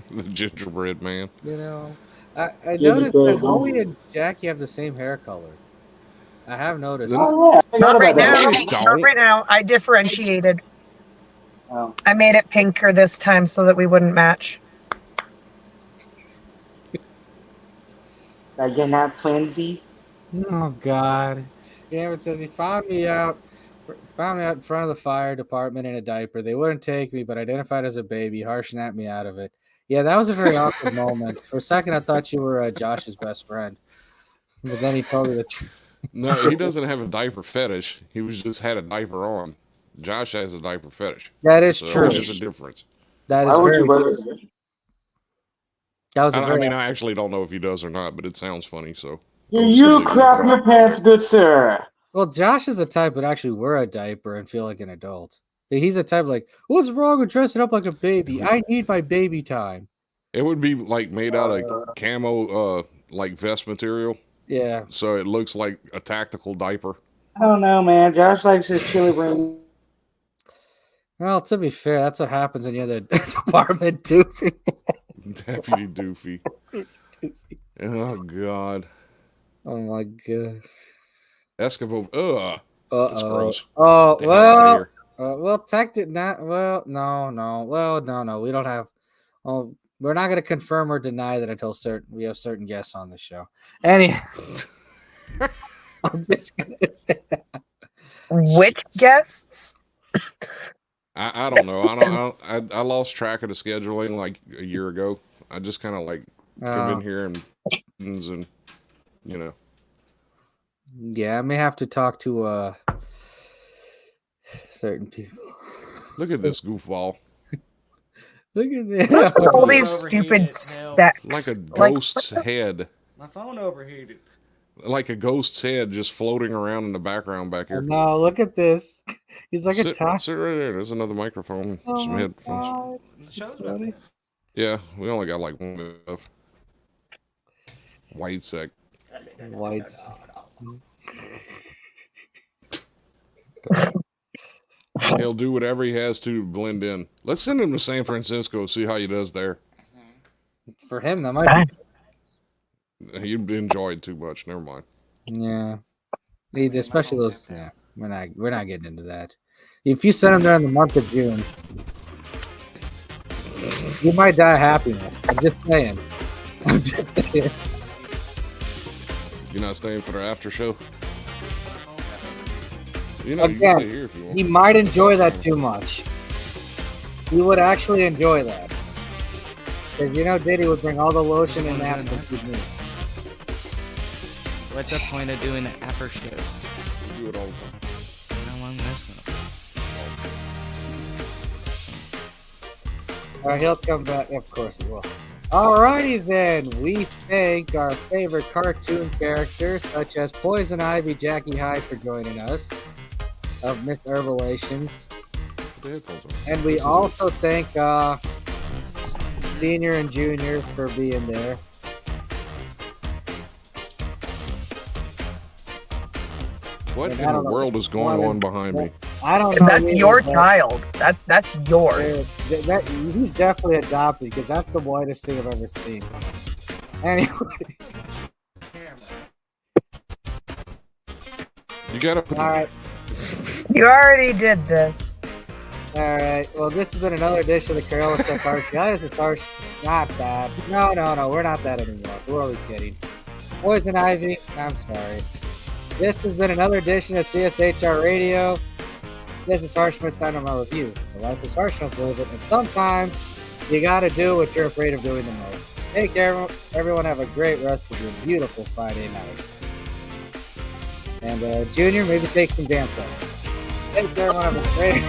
The gingerbread man. You know, I noticed that Hoey and Jackie have the same hair color. I have noticed. Oh, yeah. Not right now. Don't. Not right now. I differentiated. Oh. I made it pinker this time so that we wouldn't match. You're not twinsies? Oh God! Yeah, it says he found me out in front of the fire department in a diaper. They wouldn't take me, but identified as a baby. Harsh snapped me out of it. Yeah, that was a very awkward moment. For a second, I thought you were Josh's best friend, but then he told me the truth. No, he doesn't have a diaper fetish. He was just had a diaper on. Josh has a diaper fetish. That is So true. there's a difference. That is Why would very you wear true. this? That was a I very mean, I actually don't know if he does or not, but it sounds funny. So You crap your pants, good sir. well. Josh is the type that actually wear a diaper and feel like an adult. He's a type like, what's wrong with dressing up like a baby? I need my baby time. it would be like made out of camo, like vest material. Yeah. So it looks like a tactical diaper. I don't know, man. Josh likes his chili ring. Well, to be fair, that's what happens when you're the department doofy. Deputy Doofy. Oh God. Oh my God. Escobar. Ugh. That's gross. Oh Get the hell outta here. well, not. Well, no. Well, no. We don't have. Oh, we're not going to confirm or deny that until we have certain guests on the show. Anyhow, I'm just going to say that. Which guests? I don't know. I lost track of the scheduling like a year ago. I just kind of like come in here and you know. Yeah, I may have to talk to certain people. Look at this goofball. Look at this. What's with all these stupid stacks? Like a ghost's head. My phone overheated. Like a ghost's head just floating around in the background back here. No, look at this. He's like a top. Sit right there. There's another microphone. Oh Some my headphones. God. Yeah, we only got like one of white sec. Whites. He'll do whatever he has to blend in. Let's send him to San Francisco, see how he does there. For him, that might be. You'd enjoy it too much. Never mind. Yeah. Especially those. Yeah, we're not getting into that. If you send him there in the month of June, you might die of happiness. I'm just saying. You're not staying for the after show? You know, you can Again, stay here if you want. he might enjoy that too much. He would actually enjoy that. Because Diddy would bring all the lotion and napkins with me. What's the point of doing the after show? We do it all the time. How long this one? He'll come back. Of course he will. Alrighty then. We thank our favorite cartoon characters such as Poison Ivy, Jackie Hyde for joining us of Miss Herbalations. And we also thank Senior and Junior for being there. What in the world is going on behind me? I don't know. That's your child. That's yours. He's definitely adopted because that's the whitest thing I've ever seen. Anyway. You gotta. Alright. You already did this. Alright. Well, this has been another edition of the Carolus Harsh. Guys, it's harsh. Not bad. No. We're not that anymore. Who are we kidding? Poison Ivy. I'm sorry. This has been another edition of CSHR Radio. This is Harshman time on my review. The life is harsh enough to live it, and sometimes you gotta do what you're afraid of doing the most. Take care, everyone. Have a great rest of your beautiful Friday night. And Junior, maybe take some dance lessons. Take care, everyone. Have a great.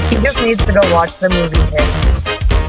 He just needs to go watch the movie.